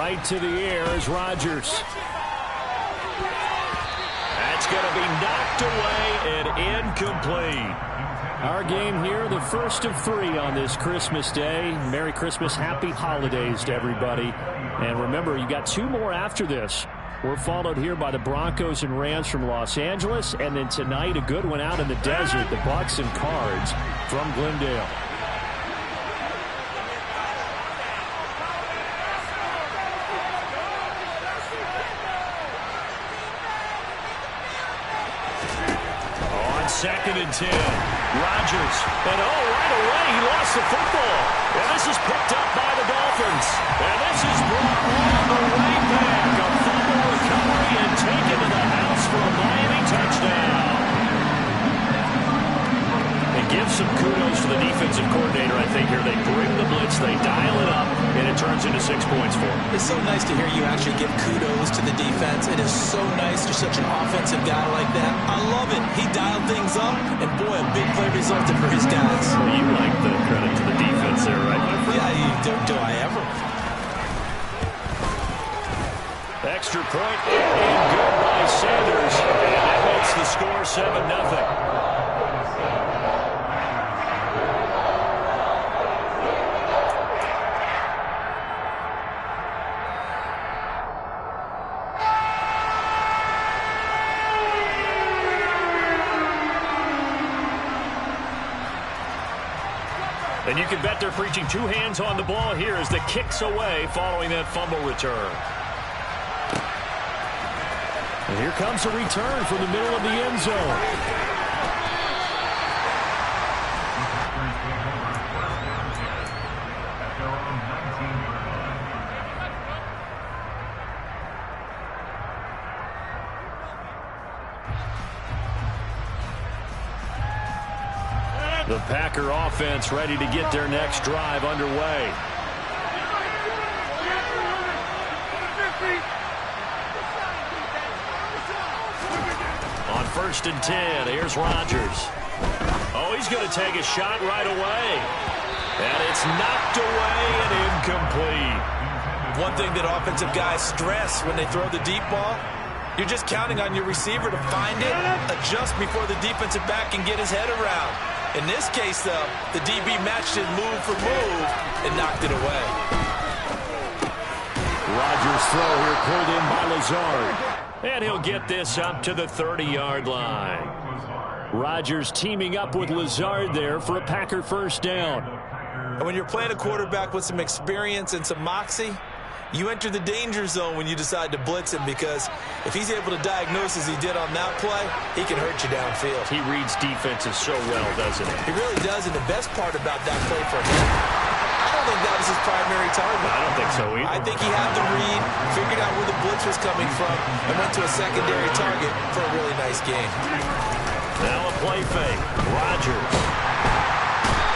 right to the air is Rodgers. That's going to be knocked away and incomplete. Our game here, the first of 3 on this Christmas Day. Merry Christmas, happy holidays to everybody. And remember, you got 2 more after this. We're followed here by the Broncos and Rams from Los Angeles. And then tonight, a good one out in the desert, the Bucs and Cards from Glendale. On 2nd and 10, Rodgers. And right away, he lost the football. And this is picked up by the Dolphins. And this is brought all the way back. A fumble recovery and taken to the house for a Miami touchdown. And give some kudos to the defensive coordinator, I think, here. They bring the blitz, they dial it up, and it turns into 6 points for them. It's so nice to hear you actually give kudos to the defense. It is so nice. You're such an offensive guy like that. I love it. He dialed things up, and boy, a big play resulted for his guys. Well, you like the credit to the defense there, right, my friend? Yeah, do I ever? Extra point and good by Sanders. And that makes the score 7-0. And you can bet they're preaching 2 hands on the ball here as the kick's away following that fumble return. And here comes a return from the middle of the end zone. The Packer offense ready to get their next drive underway. On 1st and 10, here's Rodgers. Oh, he's going to take a shot right away. And it's knocked away and incomplete. One thing that offensive guys stress when they throw the deep ball, you're just counting on your receiver to find it, adjust before the defensive back can get his head around. In this case, though, the DB matched it move for move and knocked it away. Rodgers' throw here pulled in by Lazard. And he'll get this up to the 30-yard line. Rodgers teaming up with Lazard there for a Packer first down. And when you're playing a quarterback with some experience and some moxie, you enter the danger zone when you decide to blitz him, because if he's able to diagnose as he did on that play, he can hurt you downfield. He reads defenses so well, doesn't he? He really does, and the best part about that play for him, I don't think that was his primary target. I don't think so either. I think he had the read, figured out where the blitz was coming from, and went to a secondary target for a really nice game. Now a play fake. Rodgers.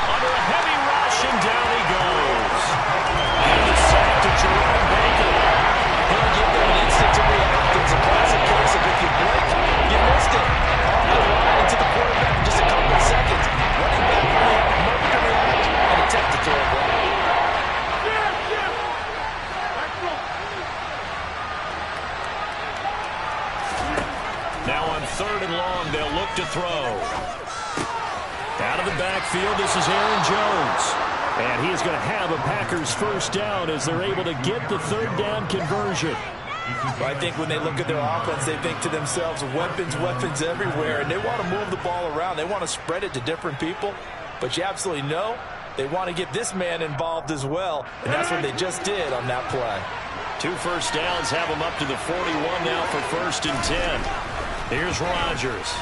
Under a heavy rush, and down he goes. And the sack to Jerome Baker. He'll give them an instant to react. It's a classic case of if you blink, you missed it. Off the line into the quarterback in just a couple of seconds. Running back only had a moment to react and attempt to throw a ball. Now on 3rd and long, they'll look to throw. Out of the backfield, this is Aaron Jones. And he is going to have a Packers first down as they're able to get the 3rd down conversion. Well, I think when they look at their offense, they think to themselves, weapons, weapons everywhere, and they want to move the ball around. They want to spread it to different people. But you absolutely know they want to get this man involved as well, and that's what they just did on that play. 2 first downs have them up to the 41 now for 1st and 10. Here's Rodgers.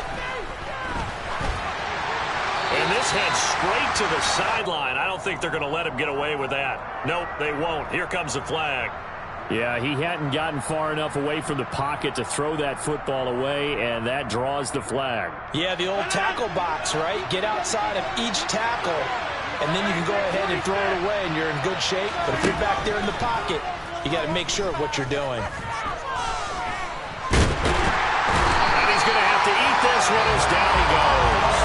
And this heads straight to the sideline. I don't think they're going to let him get away with that. Nope, they won't. Here comes the flag. Yeah, he hadn't gotten far enough away from the pocket to throw that football away, and that draws the flag. Yeah, the old tackle box, right? Get outside of each tackle, and then you can go ahead and throw it away, and you're in good shape. But if you're back there in the pocket, you got to make sure of what you're doing. And he's going to have to eat this one as down he goes.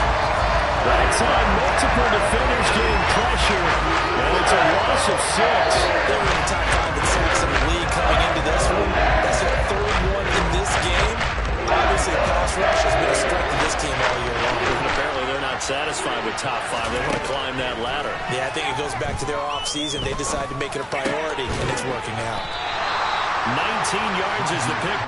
That's on multiple defenders getting pressure, and it's a loss of 6. They were in the top 5 in sacks in the league this one. That's their third one in this game. Obviously, pass rush has been a strength of this team all year long. And apparently they're not satisfied with top 5. They want to climb that ladder. Yeah, I think it goes back to their offseason. They decided to make it a priority, and it's working out. 19 yards is the pick.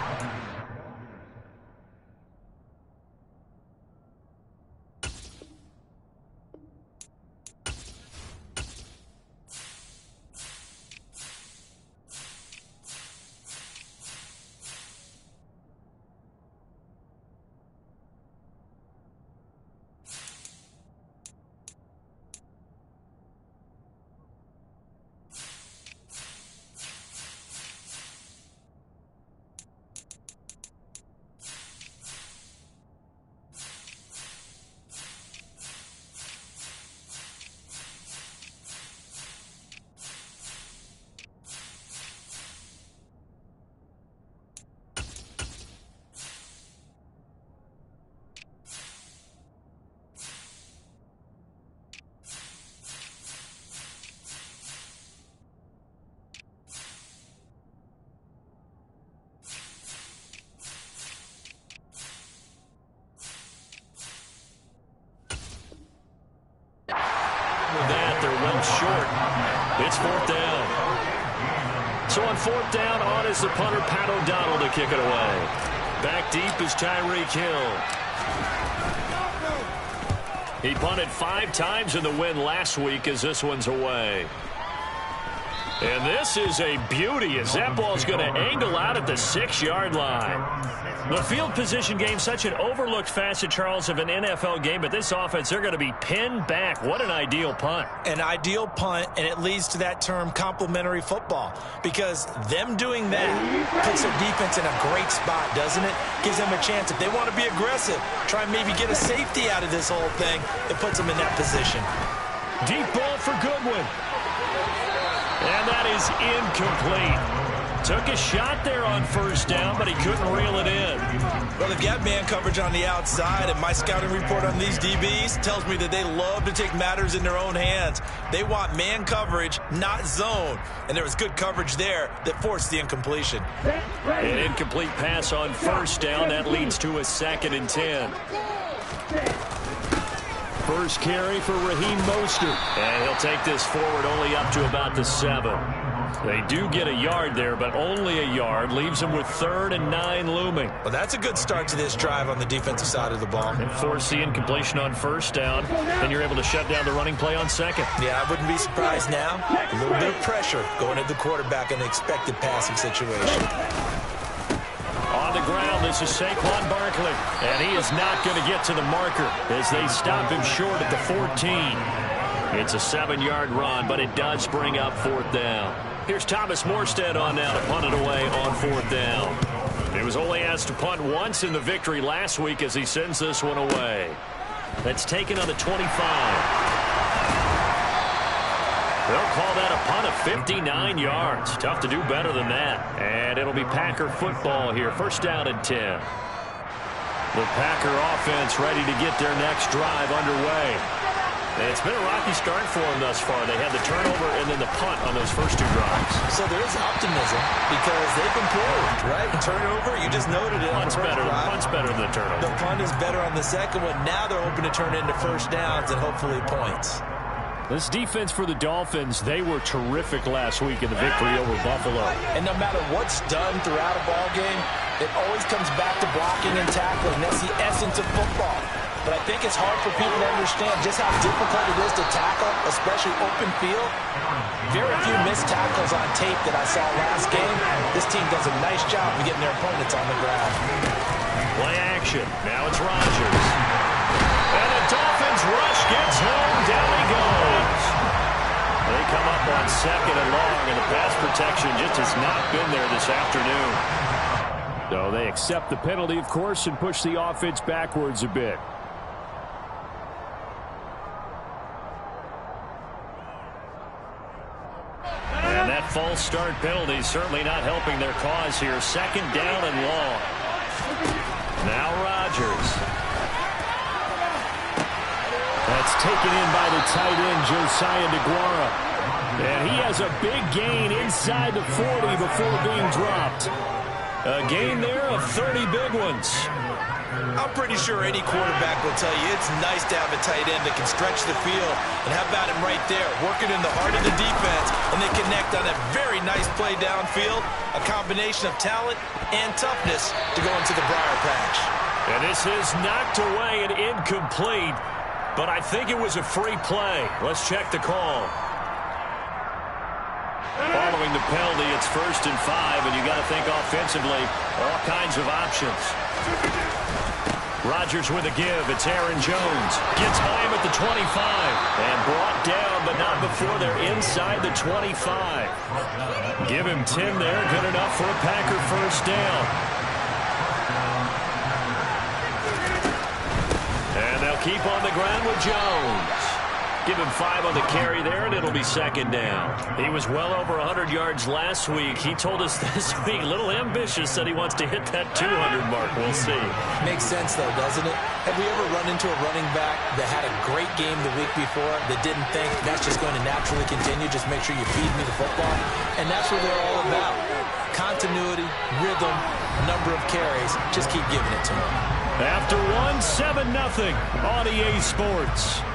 Short. It's 4th down. So on 4th down, on is the punter, Pat O'Donnell, to kick it away. Back deep is Tyreek Hill. He punted 5 times in the win last week as this one's away. And this is a beauty as that ball's going to angle out at the 6-yard line. The field position game, such an overlooked facet, Charles, of an NFL game, but this offense, they're going to be pinned back. What an ideal punt. An ideal punt, and it leads to that term complementary football, because them doing that puts their defense in a great spot, doesn't it? Gives them a chance. If they want to be aggressive, try and maybe get a safety out of this whole thing, it puts them in that position. Deep ball for Goodwin. And that is incomplete. Took a shot there on 1st down, but he couldn't reel it in. Well, they've got man coverage on the outside, and my scouting report on these DBs tells me that they love to take matters in their own hands. They want man coverage, not zone. And there was good coverage there that forced the incompletion. An incomplete pass on 1st down. That leads to a 2nd and 10. First carry for Raheem Mostert. And he'll take this forward only up to about the 7. They do get a yard there, but only a yard. Leaves them with 3rd and 9 looming. Well, that's a good start to this drive on the defensive side of the ball. And force the incompletion on 1st down, and you're able to shut down the running play on 2nd. Yeah, I wouldn't be surprised now. A little bit of pressure going at the quarterback in an expected passing situation. On the ground, this is Saquon Barkley, and he is not going to get to the marker as they stop him short at the 14. It's a 7-yard run, but it does bring up 4th down. Here's Thomas Morstead on now to punt it away on 4th down. He was only asked to punt once in the victory last week as he sends this one away. That's taken on the 25. They'll call that a punt of 59 yards. Tough to do better than that. And it'll be Packer football here. 1st down and 10. The Packer offense ready to get their next drive underway. And it's been a rocky start for them thus far. They had the turnover and then the punt on those first 2 drives. So there is optimism because they've improved, right? Turnover, you just noted it. Punt's better than the turnover. The punt is better on the second one. Now they're open to turn into 1st downs and hopefully points. This defense for the Dolphins, they were terrific last week in the victory over Buffalo. And no matter what's done throughout a ball game, it always comes back to blocking and tackling. That's the essence of football. But I think it's hard for people to understand just how difficult it is to tackle, especially open field. Very few missed tackles on tape that I saw last game. This team does a nice job of getting their opponents on the ground. Play action. Now it's Rodgers. And the Dolphins rush gets home. Down he goes. They come up on 2nd and long, and the pass protection just has not been there this afternoon. So they accept the penalty, of course, and push the offense backwards a bit. And that false start penalty certainly not helping their cause here. 2nd down and long. Now Rodgers. That's taken in by the tight end, Josiah DeGuara. And he has a big gain inside the 40 before being dropped. A gain there of 30 big ones. I'm pretty sure any quarterback will tell you it's nice to have a tight end that can stretch the field. And how about him right there, working in the heart of the defense, and they connect on a very nice play downfield, a combination of talent and toughness to go into the briar patch. And this is knocked away and incomplete, but I think it was a free play. Let's check the call. Following the penalty, it's 1st and 5, and you got to think offensively, all kinds of options. Rodgers with a give. It's Aaron Jones. Gets by him at the 25. And brought down, but not before they're inside the 25. Give him 10 there. Good enough for a Packer first down. And they'll keep on the ground with Jones. Give him 5 on the carry there, and it'll be 2nd down. He was well over 100 yards last week. He told us this week, a little ambitious, that he wants to hit that 200 mark. We'll see. Makes sense, though, doesn't it? Have we ever run into a running back that had a great game the week before that didn't think that's just going to naturally continue? Just make sure you feed me the football. And that's what they're all about. Continuity, rhythm, number of carries. Just keep giving it to him. After 7-0 on EA Sports.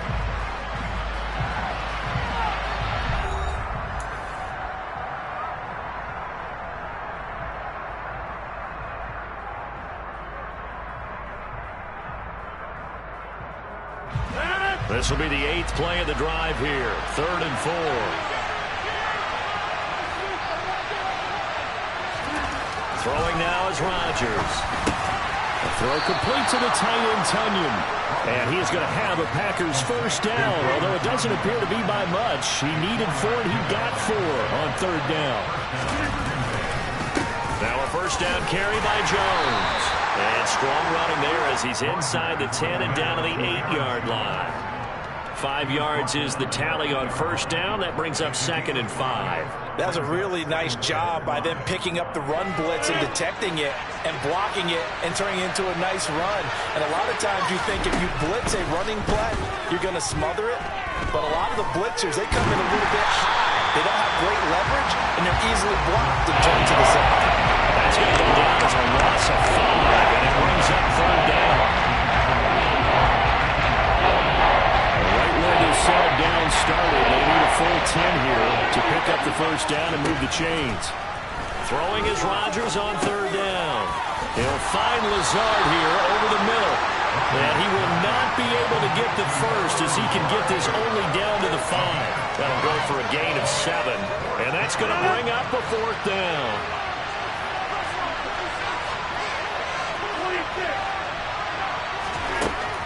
This will be the 8th play of the drive here. 3rd and 4. Throwing now is Rodgers. A throw complete to the tight end, Tunyon. And he is going to have a Packers first down, although it doesn't appear to be by much. He needed 4, and he got 4 on 3rd down. Now a first down carry by Jones. And strong running there as he's inside the 10 and down to the 8-yard line. 5 yards is the tally on first down. That brings up 2nd and 5. That was a really nice job by them picking up the run blitz and detecting it and blocking it and turning it into a nice run. And a lot of times you think if you blitz a running play, you're going to smother it. But a lot of the blitzers, they come in a little bit high. They don't have great leverage, and they're easily blocked and turned to the side. That's going to go down as a loss of 5, and it brings up 3rd down. Set down started. They need a full 10 here to pick up the first down and move the chains. Throwing is Rodgers on 3rd down. He'll find Lazard here over the middle. And he will not be able to get the first as he can get this only down to the 5. That'll go for a gain of 7. And that's going to bring up a 4th down.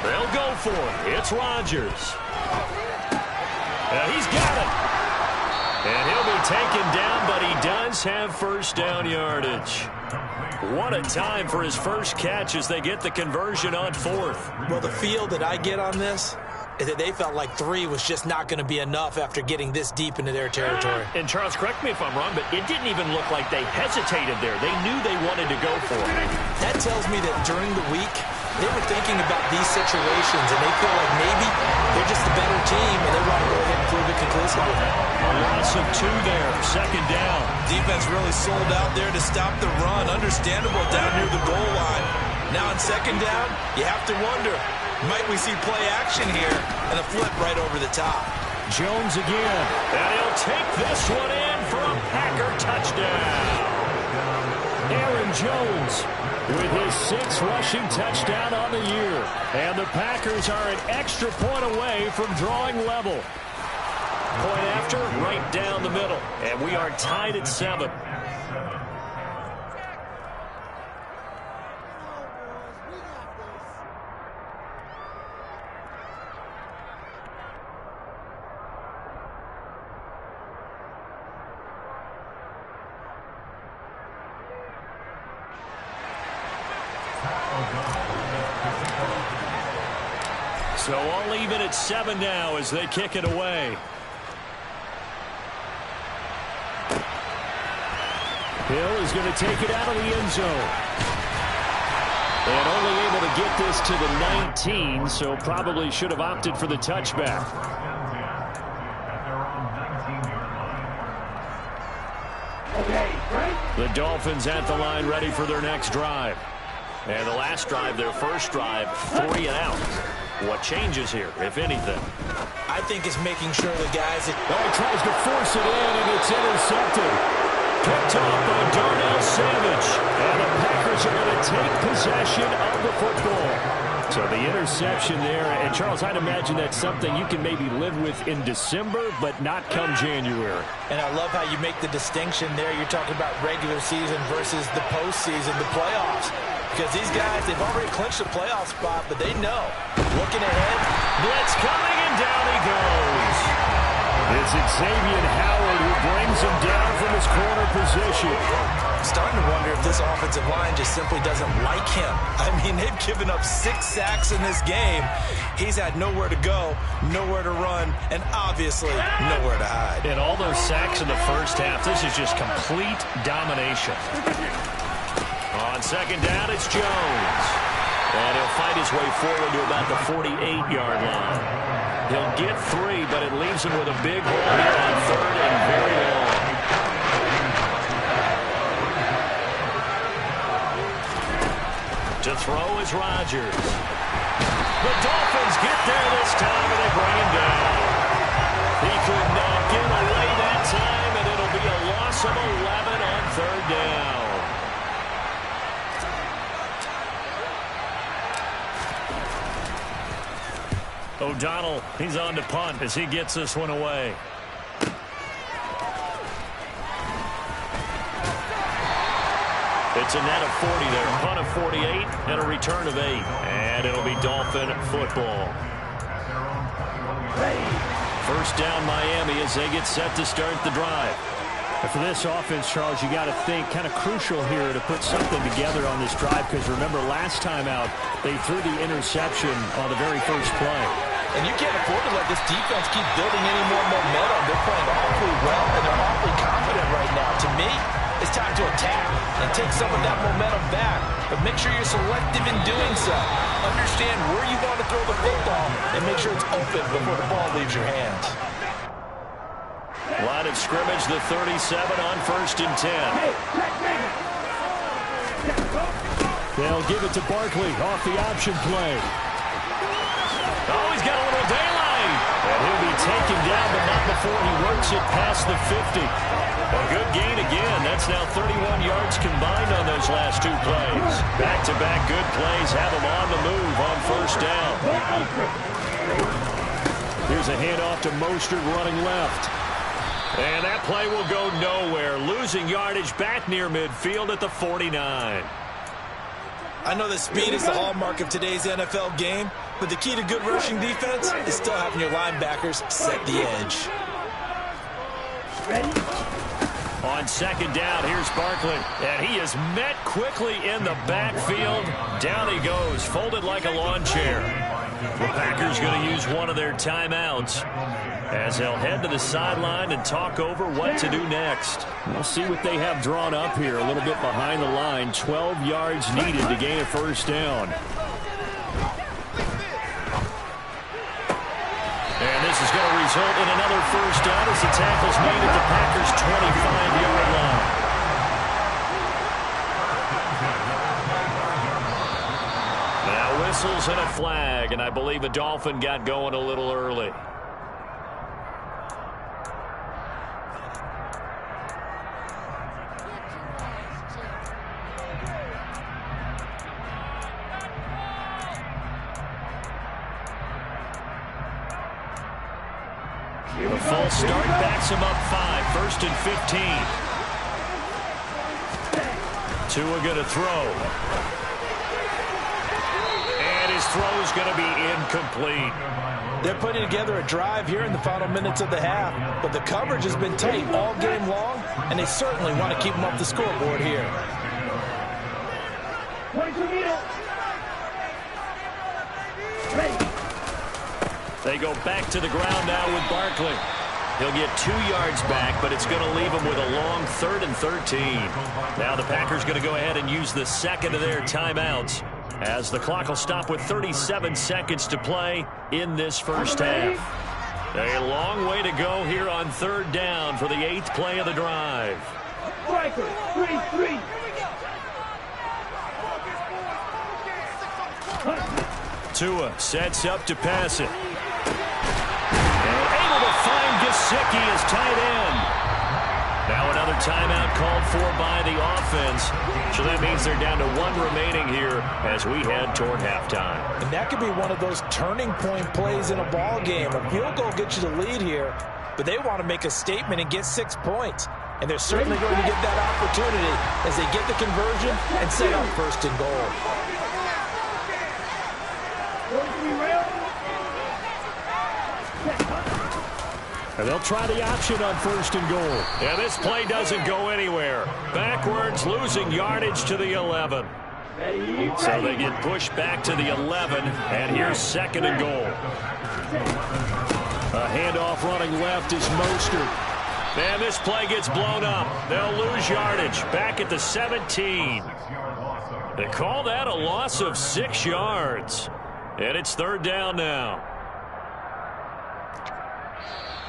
They'll go for it. It's Rodgers. He's got it. And he'll be taken down, but he does have first down yardage. What a time for his first catch as they get the conversion on 4th. Well, the feel that I get on this is that they felt like 3 was just not going to be enough after getting this deep into their territory. And Charles, correct me if I'm wrong, but it didn't even look like they hesitated there. They knew they wanted to go for it. That tells me that during the week, they were thinking about these situations, and they feel like maybe they're just the better team, and they want to go ahead and prove it conclusively. A loss of 2 there, 2nd down. Defense really sold out there to stop the run. Understandable down near the goal line. Now in 2nd down, you have to wonder, might we see play action here and a flip right over the top? Jones again, and he'll take this one in for a Packer touchdown. Aaron Jones with his 6th rushing touchdown on the year. And the Packers are an extra point away from drawing level. Point after, right down the middle. And we are tied at 7. So all even at 7 now as they kick it away. Hill is going to take it out of the end zone. And only able to get this to the 19, so probably should have opted for the touchback. The Dolphins at the line ready for their next drive. And the last drive, their first drive, 3 and out. What changes here, if anything? I think it's making sure the guys... He tries to force it in, and it's intercepted. Picked off by Darnell Savage. And the Packers are going to take possession of the football. So the interception there. And, Charles, I'd imagine that's something you can maybe live with in December, but not come January. And I love how you make the distinction there. You're talking about regular season versus the postseason, the playoffs. Because these guys, they've already clinched a playoff spot, but they know. Looking ahead, blitz coming, and down he goes. It's Xavier Howard who brings him down from his corner position. Starting to wonder if this offensive line just simply doesn't like him. I mean, they've given up 6 sacks in this game. He's had nowhere to go, nowhere to run, and obviously nowhere to hide. And all those sacks in the first half, this is just complete domination. On second down, it's Jones. And he'll fight his way forward to about the 48-yard line. He'll get 3, but it leaves him with a big hole here on 3rd and very long. To throw is Rodgers. The Dolphins get there this time, and they bring him down. He could not get away that time, and it'll be a loss of 11 on 3rd down. O'Donnell, he's on to punt as he gets this one away. It's a net of 40 there. Punt of 48 and a return of 8. And it'll be Dolphin football. First down Miami as they get set to start the drive. And for this offense, Charles, you got to think kind of crucial here to put something together on this drive, because remember last time out they threw the interception on the very first play. And you can't afford to let this defense keep building any more momentum. They're playing awfully well, and they're awfully confident right now. To me, it's time to attack and take some of that momentum back. But make sure you're selective in doing so. Understand where you want to throw the football and make sure it's open before the ball leaves your hands. Line of scrimmage, the 37 on 1st and 10. They'll give it to Barkley off the option play. Oh, he's got a little daylight. And he'll be taken down, but not before he works it past the 50. A good gain again. That's now 31 yards combined on those last 2 plays. Back-to-back good plays have him on the move on 1st down. Here's a handoff to Mostert running left. And that play will go nowhere. Losing yardage back near midfield at the 49. I know that speed is the hallmark of today's NFL game, but the key to good rushing defense is still having your linebackers set the edge. On second down, here's Barkley. And he is met quickly in the backfield. Down he goes, folded like a lawn chair. The Packers going to use one of their timeouts as they'll head to the sideline and talk over what to do next. We'll see what they have drawn up here. A little bit behind the line. 12 yards needed to gain a 1st down. And this is going to result in another 1st down as the tackle's made at the Packers' 25-yard line. Now whistles and a flag, and I believe a Dolphin got going a little early. The false start backs him up 5. 1st and 15. Tua going to throw. And his throw is going to be incomplete. They're putting together a drive here in the final minutes of the half, but the coverage has been tight all game long, and they certainly want to keep them off the scoreboard here. They go back to the ground now with Barkley. He'll get 2 yards back, but it's going to leave him with a long 3rd and 13. Now the Packers going to go ahead and use the second of their timeouts as the clock will stop with 37 seconds to play in this first half. A long way to go here on third down for the 8th play of the drive. Striker, 3-3. Tua sets up to pass it. And able to find Gesicki as tight end. Now another timeout called for by the offense. So that means they're down to 1 remaining here as we head toward halftime. And that could be one of those turning point plays in a ball game. A field goal gets you the lead here, but they want to make a statement and get 6 points. And they're certainly going to get that opportunity as they get the conversion and set up first and goal. And they'll try the option on first and goal. Yeah, this play doesn't go anywhere. Backwards, losing yardage to the 11. So they get pushed back to the 11, and here's second and goal. A handoff running left is Mostert. And this play gets blown up. They'll lose yardage back at the 17. They call that a loss of 6 yards. And it's third down now.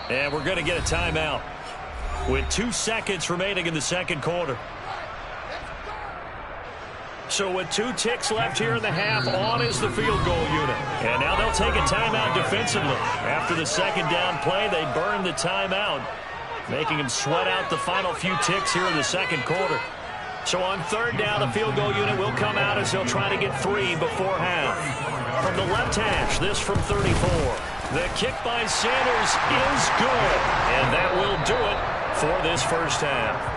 And we're going to get a timeout with 2 seconds remaining in the second quarter. So with 2 ticks left here in the half, on is the field goal unit. And now they'll take a timeout defensively. After the second down play, they burn the timeout, making them sweat out the final few ticks here in the second quarter. So on third down, the field goal unit will come out as they'll try to get 3 before half. From the left hash, this from 34. The kick by Sanders is good, and that will do it for this first half.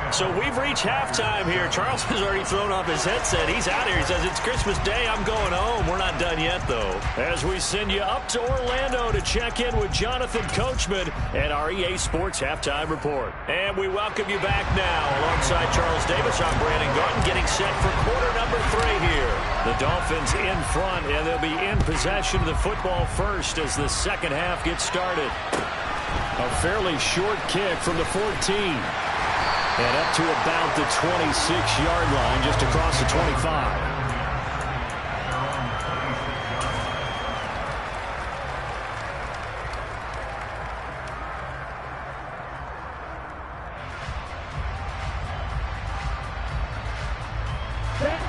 So we've reached halftime here. Charles has already thrown off his headset. He's out here. He says, it's Christmas Day. I'm going home. We're not done yet, though. As we send you up to Orlando to check in with Jonathan Coachman and our EA Sports Halftime Report. And we welcome you back now. Alongside Charles Davis, I'm Brandon Garten, getting set for quarter number 3 here. The Dolphins in front, and they'll be in possession of the football first as the second half gets started. A fairly short kick from the 14. And up to about the 26-yard line, just across the 25.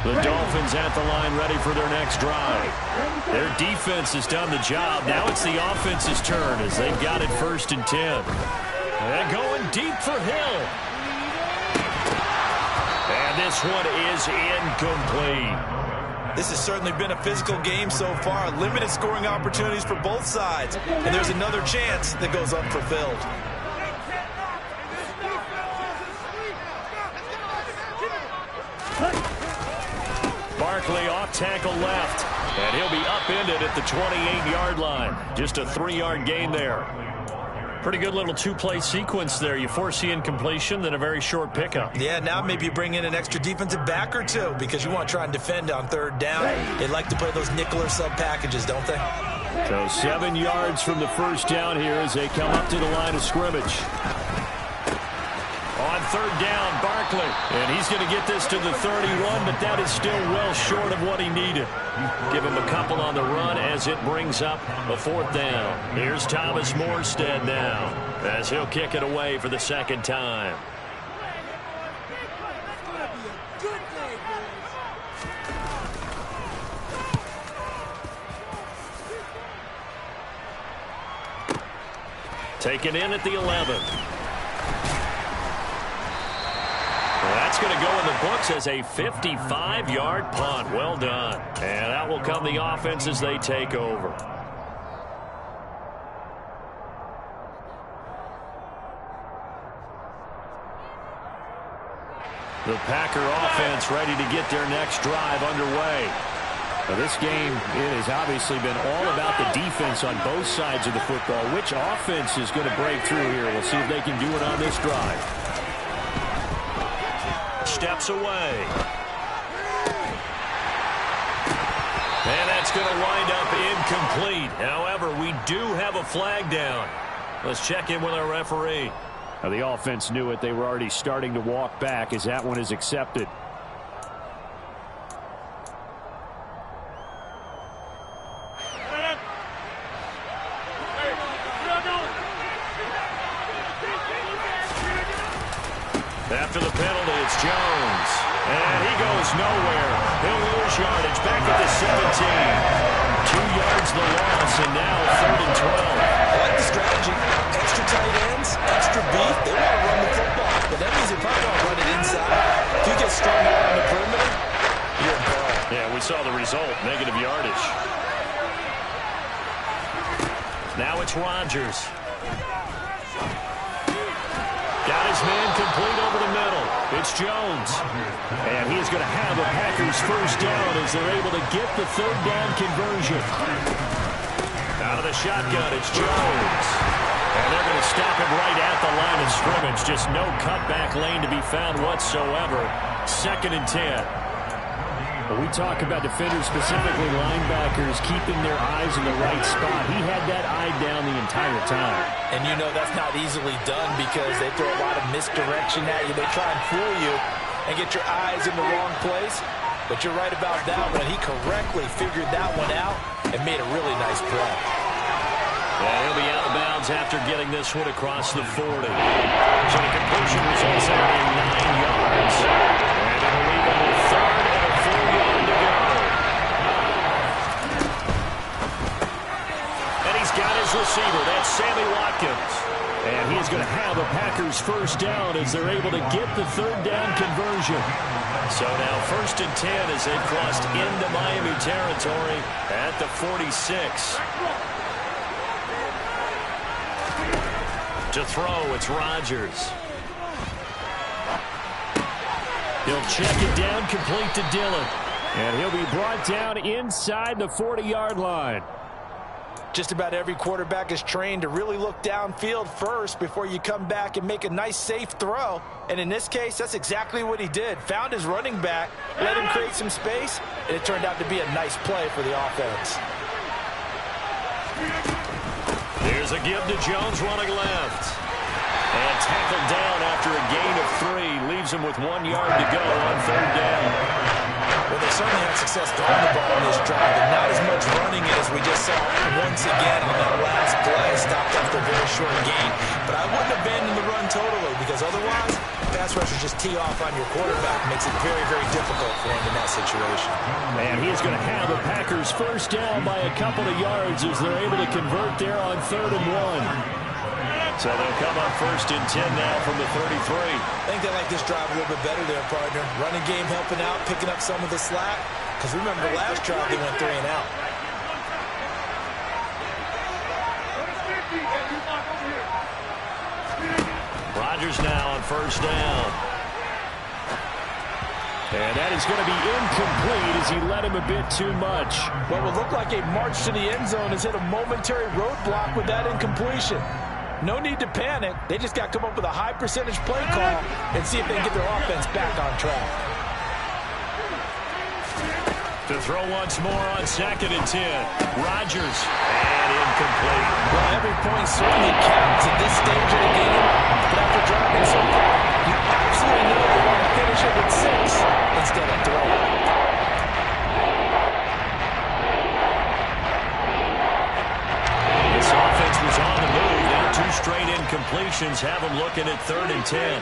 The Dolphins at the line ready for their next drive. Their defense has done the job. Now it's the offense's turn as they've got it first and 10. And going deep for Hill. And this one is incomplete. This has certainly been a physical game so far. Limited scoring opportunities for both sides. And there's another chance that goes unfulfilled. Barkley off tackle left. And he'll be upended at the 28-yard line. Just a 3-yard gain there. Pretty good little 2-play sequence there. You force the incompletion, then a very short pickup. Yeah, now maybe you bring in an extra defensive back or 2 because you want to try and defend on third down. They like to play those nickel or sub packages, don't they? So 7 yards from the first down here as they come up to the line of scrimmage. On third down, Barkley. And he's going to get this to the 31, but that is still well short of what he needed. Give him a couple on the run as it brings up a 4th down. Here's Thomas Morstead now as he'll kick it away for the second time. Taken in at the 11. That's going to go in the books as a 55-yard punt. Well done. And that will come the offense as they take over. The Packer offense ready to get their next drive underway. Now this game, it has obviously been all about the defense on both sides of the football. Which offense is going to break through here? We'll see if they can do it on this drive. Steps away. And that's going to wind up incomplete. However, we do have a flag down. Let's check in with our referee. Now, the offense knew it. They were already starting to walk back as that one is accepted. goes nowhere. He'll lose yardage back at the 17. 2 yards the loss, and now 3rd and 12. I like the strategy. Extra tight ends, extra beef. They want to run the football, but that means they probably want to run it inside. If you get strung out on the perimeter, you're in peril. Yeah, we saw the result, negative yardage. Now it's Rodgers. Got his man complete over the middle. It's Jones. And he's going to have the Packers first down as they're able to get the 3rd down conversion. Out of the shotgun, it's Jones. And they're going to stop him right at the line of scrimmage. Just no cutback lane to be found whatsoever. 2nd and 10. We talk about defenders, specifically linebackers, keeping their eyes in the right spot. He had that eye down the entire time. And you know that's not easily done because they throw a lot of misdirection at you. They try and fool you and get your eyes in the wrong place. But you're right about that one. He correctly figured that one out and made a really nice play. Yeah, he'll be out of bounds after getting this one across the 40. So the completion results out in 9 yards. And it'll leave him with 3rd and a 4-yard to go. And he's got his receiver. That's Sammy Watkins. And he's going to have a Packers first down as they're able to get the 3rd down conversion. So now 1st and 10 as they've crossed into Miami territory at the 46. To throw, it's Rodgers. He'll check it down, complete to Dillon. And he'll be brought down inside the 40-yard line. Just about every quarterback is trained to really look downfield first before you come back and make a nice, safe throw. And in this case, that's exactly what he did. Found his running back, let him create some space, and it turned out to be a nice play for the offense. There's a give to Jones running left. And tackled down after a gain of 3. Leaves him with 1 yard to go on 3rd down. Well, they certainly had success throwing the ball in this drive, and not as much running it as we just saw once again on that last play. Stopped after a very short gain. But I wouldn't abandon the run totally, because otherwise, pass rushers just tee off on your quarterback. Makes it very, very difficult for him in that situation. And he's going to have the Packers first down by a couple of yards as they're able to convert there on 3rd and 1. So they'll come up 1st and 10 now from the 33. I think they like this drive a little bit better there, partner. Running game helping out, picking up some of the slack. Because remember, the last drive they went 3 and out. Rodgers now on 1st down. And that is going to be incomplete as he led him a bit too much. What would look like a march to the end zone has hit a momentary roadblock with that incompletion. No need to panic. They just got to come up with a high percentage play call and see if they can get their offense back on track. To throw once more on 2nd and 10. Rodgers. And incomplete. Well, every point certainly counts at this stage of the game. But after driving so far, you absolutely know they want to finish it with 6 instead of 3. This offense was on the move. Now 2 straight incompletions have them looking at 3rd and 10.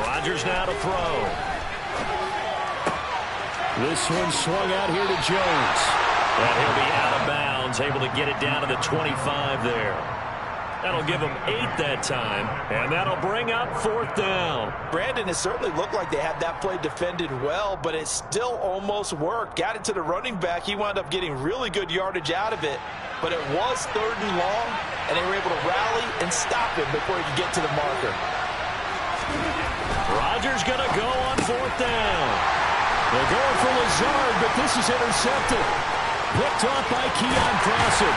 Rodgers now to throw. This one swung out here to Jones. And he'll be out of bounds, able to get it down to the 25 there. That'll give them 8 that time, and that'll bring up 4th down. Brandon, it certainly looked like they had that play defended well, but it still almost worked. Got it to the running back. He wound up getting really good yardage out of it, but it was 3rd and long, and they were able to rally and stop him before he could get to the marker. Rodgers going to go on 4th down. They're going for Lazard, but this is intercepted. Picked off by Keon Crossen.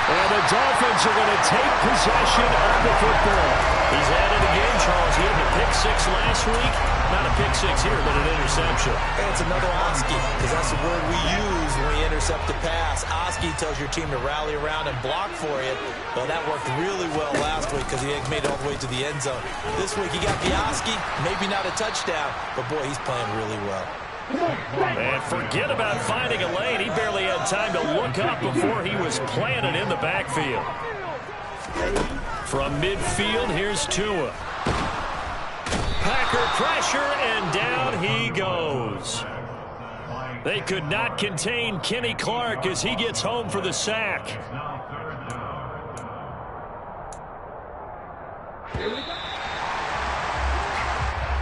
And the Dolphins are going to take possession of the football. He's at it again, Charles. He had the pick-6 last week. Not a pick-6 here, but an interception. And it's another Oski, because that's the word we use when we intercept a pass. Oski tells your team to rally around and block for you. Well, that worked really well last week because he made it all the way to the end zone. This week he got the Oski, maybe not a touchdown, but boy, he's playing really well. And forget about finding a lane. He barely had time to look up before he was planted in the backfield. From midfield, here's Tua. Packer pressure, and down he goes. They could not contain Kenny Clark as he gets home for the sack.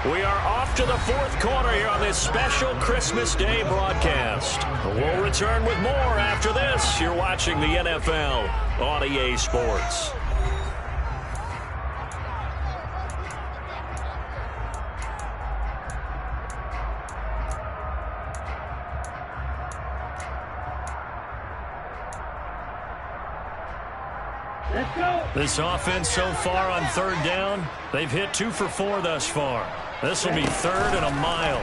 We are off to the fourth quarter here on this special Christmas Day broadcast. We'll return with more after this. You're watching the NFL on EA Sports. Let's go. This offense so far on third down, they've hit 2 for 4 thus far. This will be 3rd and a mile.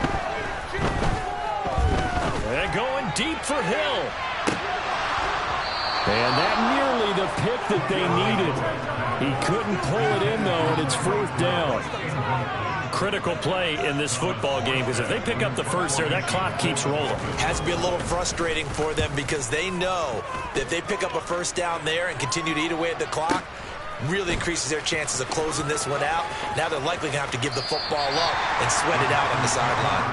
They're going deep for Hill. And that nearly the pick that they needed. He couldn't pull it in, though, and it's 4th down. Critical play in this football game, because if they pick up the first there, that clock keeps rolling. Has to be a little frustrating for them because they know that if they pick up a first down there and continue to eat away at the clock, really increases their chances of closing this one out. Now they're likely going to have to give the football up and sweat it out on the sideline.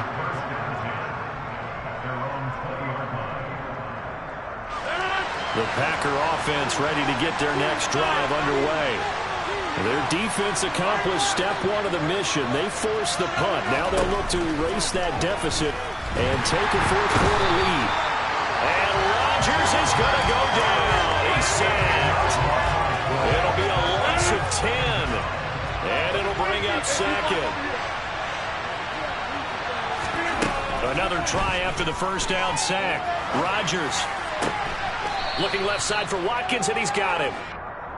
The Packer offense ready to get their next drive underway. Their defense accomplished step 1 of the mission. They forced the punt. Now they'll look to erase that deficit and take a fourth quarter lead. And Rodgers is going to go down. He's sacked. It'll be a loss of 10. And it'll bring up 2nd. Another try after the first down sack. Rodgers looking left side for Watkins, and he's got him.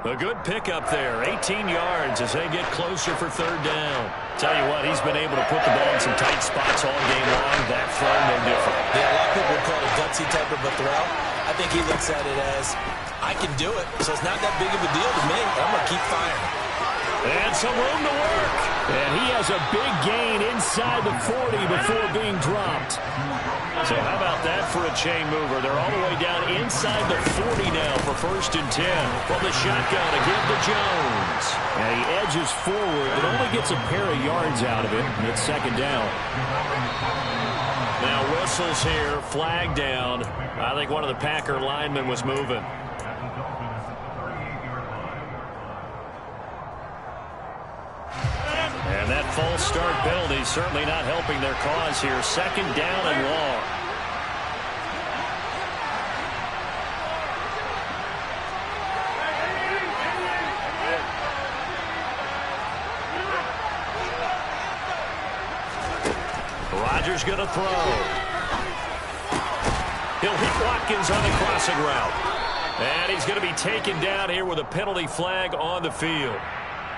A good pickup there, 18 yards as they get closer for 3rd down. Tell you what, he's been able to put the ball in some tight spots all game long. That throw, no different. Yeah, a lot of people would call it a gutsy type of a throw. I think he looks at it as, I can do it, so it's not that big of a deal to me. I'm going to keep firing. And some room to work. And he has a big gain inside the 40 before being dropped. So how about that for a chain mover? They're all the way down inside the 40 now for 1st and 10. From the shotgun to give to Jones. And he edges forward, but only gets a pair of yards out of it. And it's 2nd down. Now whistles here, flag down. I think one of the Packer linemen was moving. And that false start penalty certainly not helping their cause here. 2nd down and long. Rodgers going to throw. He'll hit Watkins on the crossing route. And he's going to be taken down here with a penalty flag on the field.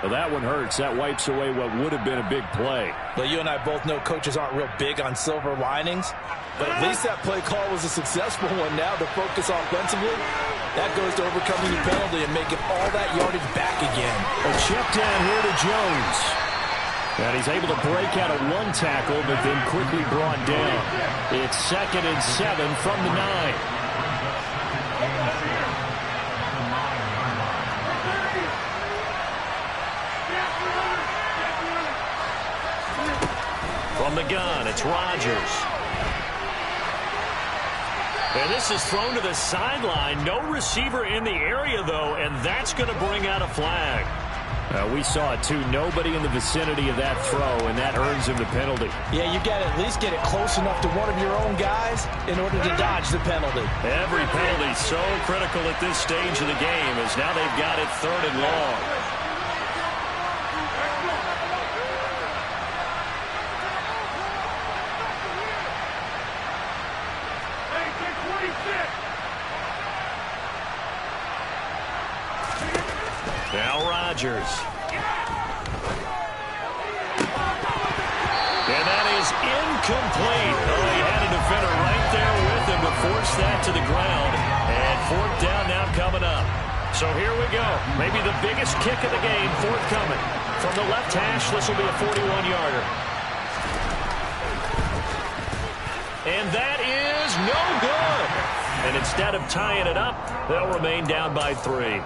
Well, that one hurts. That wipes away what would have been a big play. Well, you and I both know coaches aren't real big on silver linings, but at least that play call was a successful one. Now the focus offensively, that goes to overcoming the penalty and making all that yardage back again. A check down here to Jones. And he's able to break out of 1 tackle, but then quickly brought down. It's 2nd and 7 from the 9. From the gun, it's Rodgers. And this is thrown to the sideline. No receiver in the area, though, and that's going to bring out a flag. We saw it, too. Nobody in the vicinity of that throw, and that earns him the penalty. Yeah, you got to at least get it close enough to one of your own guys in order to dodge the penalty. Every penalty so critical at this stage of the game, as now they've got it 3rd and long. Now Rodgers. And that is incomplete. Oh, he had a defender right there with him to force that to the ground. And 4th down now coming up. So here we go. Maybe the biggest kick of the game forthcoming. From the left hash, this will be a 41-yarder. And that is no good. And instead of tying it up, they'll remain down by 3.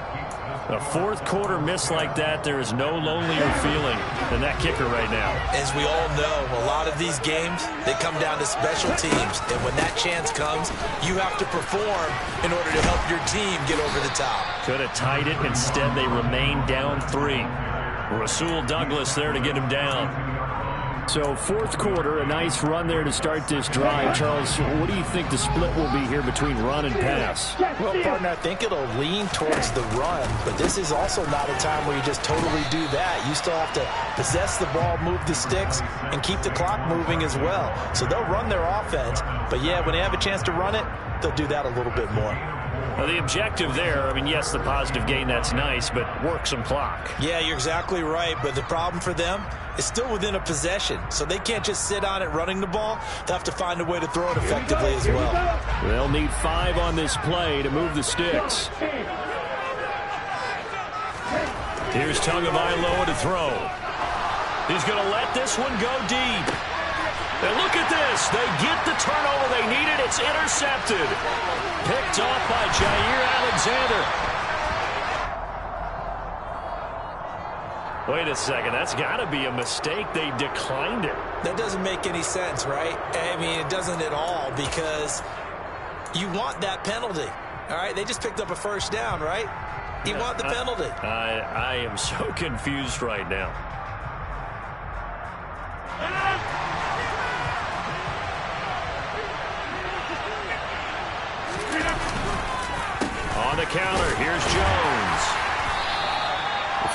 A fourth quarter miss like that, there is no lonelier feeling than that kicker right now. As we all know, a lot of these games, they come down to special teams. And when that chance comes, you have to perform in order to help your team get over the top. Could have tied it. Instead, they remain down 3. Rasul Douglas there to get him down. So fourth quarter, a nice run there to start this drive. Charles, what do you think the split will be here between run and pass? Well, partner, I think it'll lean towards the run, but this is also not a time where you just totally do that. You still have to possess the ball, move the sticks, and keep the clock moving as well. So they'll run their offense, but yeah, when they have a chance to run it, they'll do that a little bit more. Well, the objective there, I mean, yes, the positive gain, that's nice, but work some clock. Yeah, you're exactly right, but the problem for them is still within a possession, so they can't just sit on it running the ball. They'll have to find a way to throw it effectively as well. They'll need 5 on this play to move the sticks. Here's Tagovailoa to throw. He's going to let this one go deep. And look at this. They get the turnover they needed. It's intercepted. Picked off by Jair Alexander. Wait a second. That's got to be a mistake. They declined it. That doesn't make any sense, right? I mean, it doesn't at all, because you want that penalty. All right? They just picked up a first down, right? You want the penalty. I am so confused right now. On the counter, here's Jones.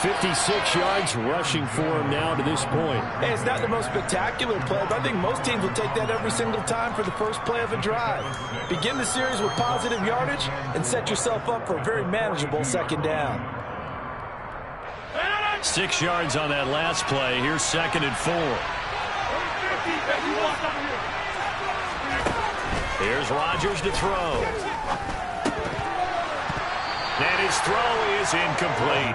56 yards rushing for him now to this point. Hey, it's not the most spectacular play, but I think most teams will take that every single time for the first play of a drive. Begin the series with positive yardage and set yourself up for a very manageable second down. 6 yards on that last play. Here's 2nd and 4. Here's Rodgers to throw. And his throw is incomplete.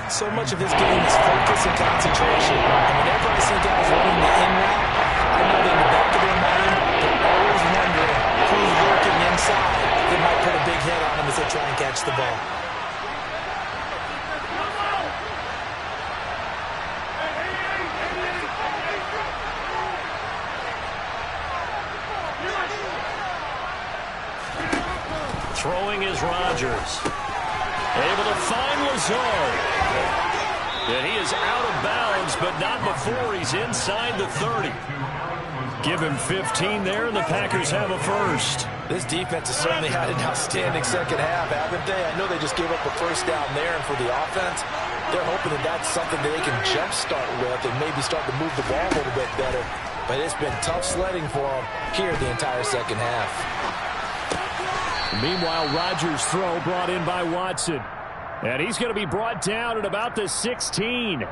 So much of this game is focus and concentration. And whenever I see guys running the in route, I know that in the back of their mind, they're always wondering who's lurking inside that might put a big hit on them as they try and catch the ball. Throwing is Rodgers. Able to find Lazard. And he is out of bounds, but not before he's inside the 30. Give him 15 there, and the Packers have a first. This defense has certainly had an outstanding second half, haven't they? I know they just gave up a first down there, and for the offense, they're hoping that that's something that they can jumpstart with and maybe start to move the ball a little bit better. But it's been tough sledding for them here the entire second half. Meanwhile, Rodgers' throw brought in by Watson. And he's going to be brought down at about the 16.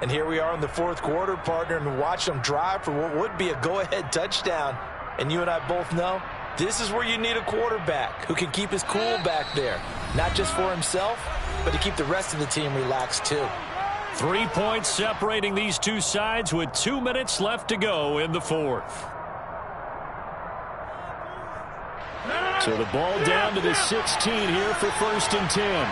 And here we are in the fourth quarter, partner, and watch them drive for what would be a go-ahead touchdown. And you and I both know this is where you need a quarterback who can keep his cool back there. Not just for himself, but to keep the rest of the team relaxed too. 3 points separating these two sides with 2 minutes left to go in the fourth. So the ball down to the 16 here for 1st and 10.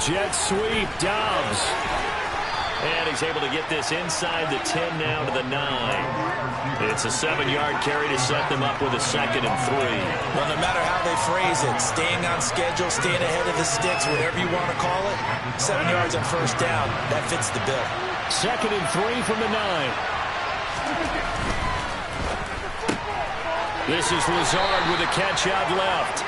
Jet sweep, Dobbs. And he's able to get this inside the 10 now to the 9. It's a 7-yard carry to set them up with a 2nd and 3. Well, no matter how they phrase it, staying on schedule, staying ahead of the sticks, whatever you want to call it, 7 yards on first down, that fits the bill. 2nd and 3 from the 9. This is Lazard with a catch out left.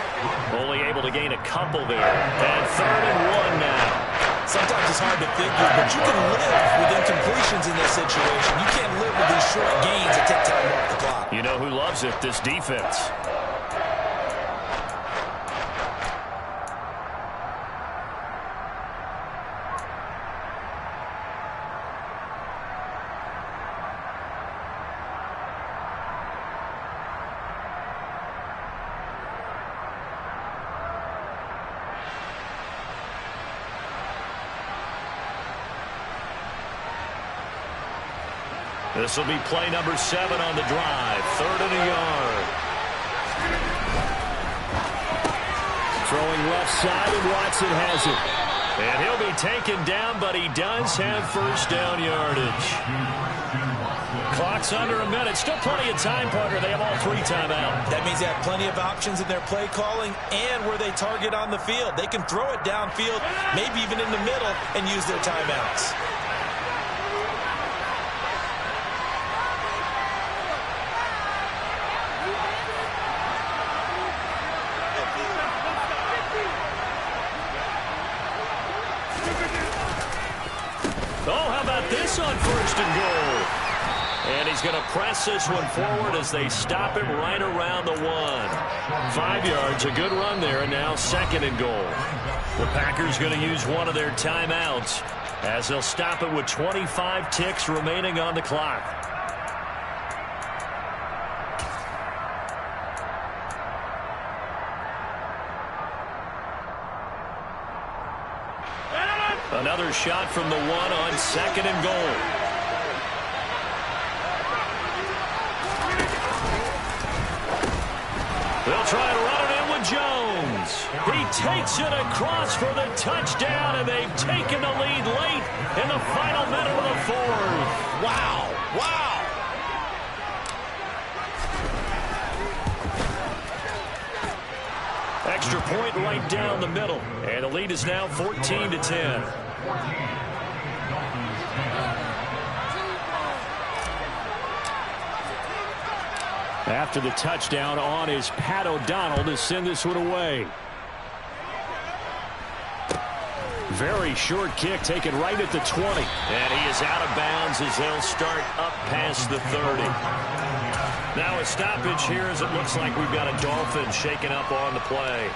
Only able to gain a couple there. And 3rd and 1 now. Sometimes it's hard to figure, but you can live with incompletions in this situation. You can't live with these short gains that take time off the clock. You know who loves it? This defense. This will be play number 7 on the drive. 3rd and a yard. Throwing left side, and Watson has it. And he'll be taken down, but he does have first down yardage. Clock's under a minute. Still plenty of time, partner. They have all 3 timeouts. That means they have plenty of options in their play calling and where they target on the field. They can throw it downfield, maybe even in the middle, and use their timeouts. This on 1st and goal. And he's going to press this one forward as they stop him right around the 1. 5 yards, a good run there, and now 2nd and goal. The Packers going to use one of their timeouts as they'll stop it with 25 ticks remaining on the clock. Another shot from the 1 on 2nd and goal. They'll try to run it in with Jones. He takes it across for the touchdown, and they've taken the lead late in the final minute of the 4th. Wow. Wow. Extra point right down the middle, and the lead is now 14-10. After the touchdown on is Pat O'Donnell to send this one away. Very short kick taken right at the 20. And he is out of bounds as they'll start up past the 30. Now a stoppage here as it looks like we've got a Dolphin shaken up on the play.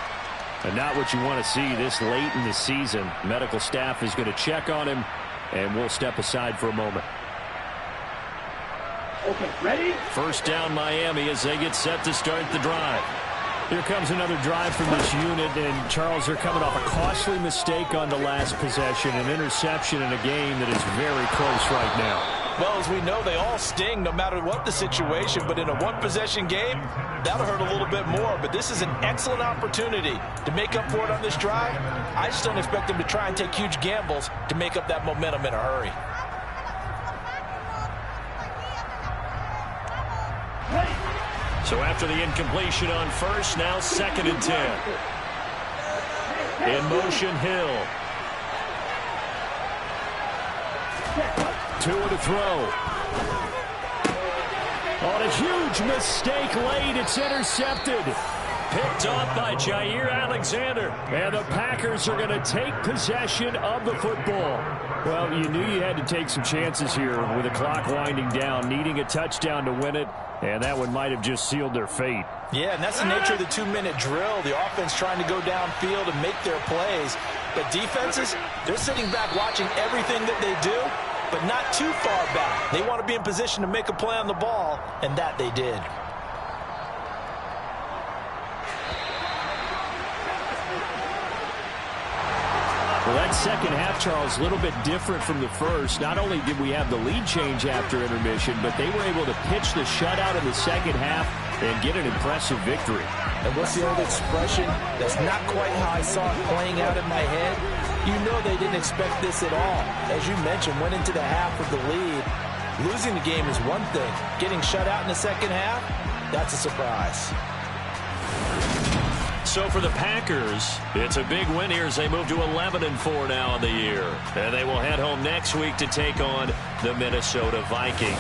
And not what you want to see this late in the season. Medical staff is going to check on him, and we'll step aside for a moment. Okay, ready? First down Miami as they get set to start the drive. Here comes another drive from this unit, and Charles, they're coming off a costly mistake on the last possession, an interception in a game that is very close right now. Well, as we know, they all sting no matter what the situation, but in a one-possession game, that'll hurt a little bit more. But this is an excellent opportunity to make up for it on this drive. I just don't expect them to try and take huge gambles to make up that momentum in a hurry. So after the incompletion on first, now 2nd and 10. In motion, Hill. 2 to throw. On a huge mistake late, it's intercepted. Picked off by Jair Alexander. And the Packers are going to take possession of the football. Well, you knew you had to take some chances here with the clock winding down, needing a touchdown to win it. And that one might have just sealed their fate. Yeah, and that's the nature of the 2-minute drill. The offense trying to go downfield and make their plays. But defenses, they're sitting back watching everything that they do, but not too far back. They want to be in position to make a play on the ball, and that they did. Well, that second half, Charles, a little bit different from the first. Not only did we have the lead change after intermission, but they were able to pitch the shutout in the second half and get an impressive victory. And what's the old expression? That's not quite how I saw it playing out in my head. You know they didn't expect this at all. As you mentioned, went into the half with the lead. Losing the game is one thing. Getting shut out in the second half, that's a surprise. So for the Packers, it's a big win here as they move to 11-4 now in the year. And they will head home next week to take on the Minnesota Vikings.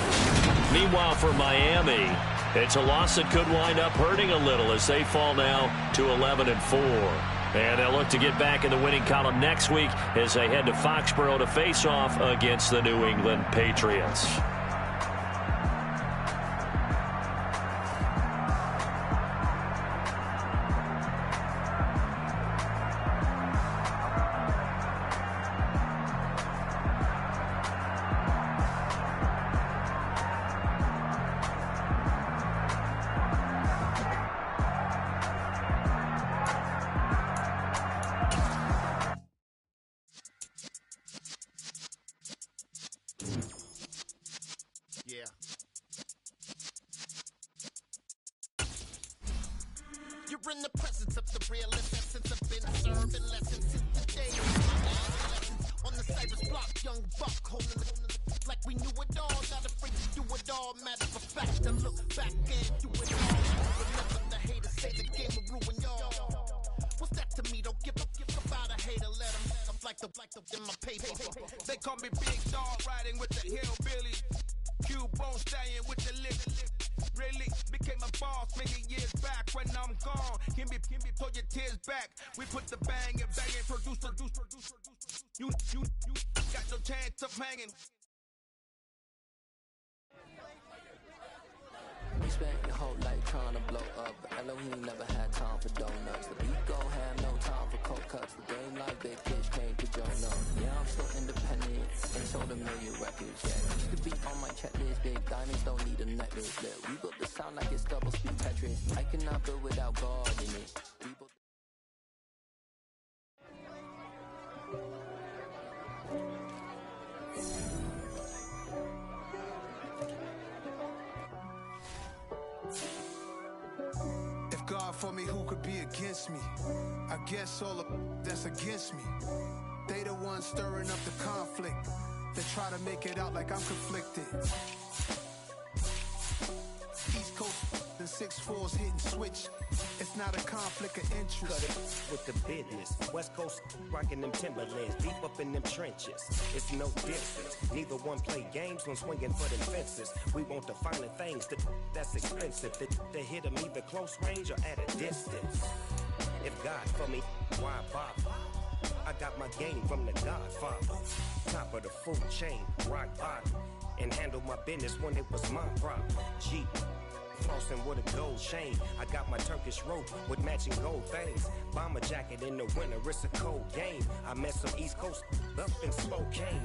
Meanwhile, for Miami, it's a loss that could wind up hurting a little as they fall now to 11-4. And they'll look to get back in the winning column next week as they head to Foxborough to face off against the New England Patriots. in the presence of the realest essence. I've been serving lessons since the day. On the cyber's block, young buck holding the like we knew it all. Not afraid to do it all. Matter of fact, I look back and do it all. Remember the haters say the game will ruin y'all. What's that to me? Don't give about a hater. Let them I'm like the in my paper. They call me Big Dog, riding with the hillbilly. Cubone staying with the lip. Really became a boss many years back. When I'm gone, can be pull your tears back. We put the bang and produce. You got no chance of hanging. You spent your whole life trying to blow up, but Elohim never had time for donuts. The beat gon' have no time for cold cuts. The game like Big Fish came to Jonah. Yeah, I'm still independent, ain't sold a million records yet. Used to be on my checklist, big diamonds don't need a necklace. Look, we built the sound like it's double speed Tetris. I cannot build without God in it. We built God for me, who could be against me? I guess all of that's against me. They the ones stirring up the conflict. They try to make it out like I'm conflicted. East Coast and 6'4's hitting switch. It's not a conflict of interest. Cut it with the business. West Coast rocking them Timberlands, deep up in them trenches. It's no difference. Neither one play games when swinging for them fences. We want the finer things that's expensive. They hit them either close range or at a distance. If God for me, why bother? I got my game from the Godfather. Top of the food chain, rock bottom. And handle my business when it was my problem. G. Flossing with a gold chain. I got my Turkish rope with matching gold things. Bomber jacket in the winter, it's a cold game. I met some East Coast up in Spokane.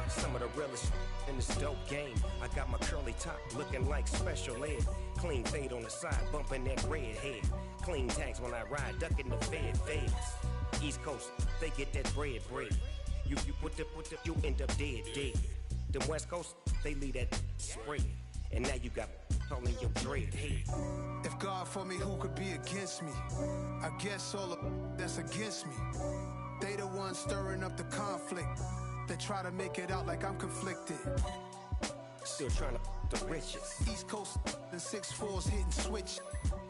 Some of the realest in this dope game. I got my curly top looking like special ed. Clean fade on the side, bumping that red head. Clean tags when I ride, ducking the feds. East Coast, they get that bread. You put the, you end up dead. The West Coast, they leave that spread. And now you got calling your dread head. If God for me, who could be against me? I guess all of that's against me. They the ones stirring up the conflict. They try to make it out like I'm conflicted. Still trying to the riches. East Coast and 6'4's hitting switch.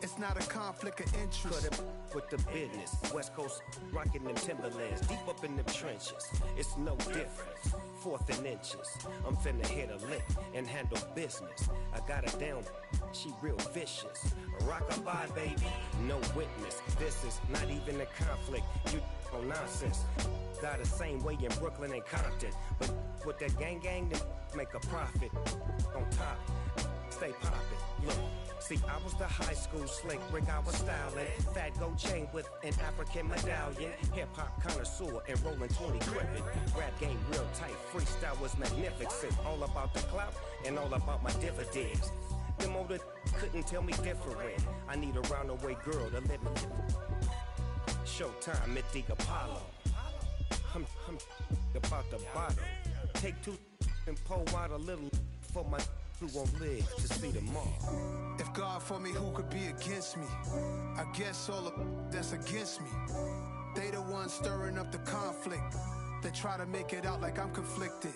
It's not a conflict of interest. Cut it with the business. West Coast rocking them Timberlands, deep up in them trenches. It's no difference. 4th and inches. I'm finna hit a lick and handle business. I got her down, she real vicious. Rock-a-bye, baby, no witness. This is not even a conflict. You on nonsense. Die the same way in Brooklyn and Compton. But with that gang, then make a profit. On top, stay poppin'. Look. See, I was the high school slick Rick, I was styling. Fat gold chain with an African medallion. Hip-hop connoisseur and rolling 20 crippin'. Rap game real tight, freestyle was magnificent. All about the clout and all about my dividends. Them older couldn't tell me different. I need a round-away girl to let me. Showtime at the Apollo. I'm about the bottom. Take 2 and pour out a little for my who won't live to see tomorrow. If God for me, who could be against me? I guess all of that's against me. They the ones stirring up the conflict. They try to make it out like I'm conflicted.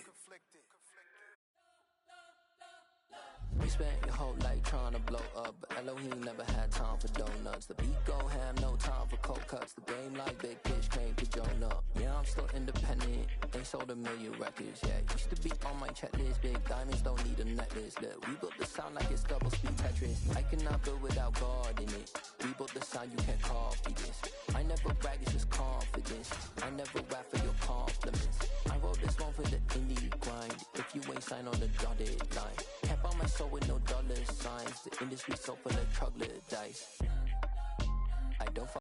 You spent your whole life trying to blow up, but Elohim never had time for donuts. The beat gon' have no time for cold cuts. The game like Big Fish came to Jonah. Yeah, I'm still independent, ain't sold a million records yet. Used to be on my checklist, big diamonds don't need a necklace. Look, we built the sound like it's double speed Tetris. I cannot build without God in it. We built the sound, you can't copy this. I never brag, it's just confidence. I never rap for your compliments. I wrote this one for the indie grind. If you ain't signed on the dotted line, can't buy my soul with no dollar signs. The industry so full of troglodytes. I don't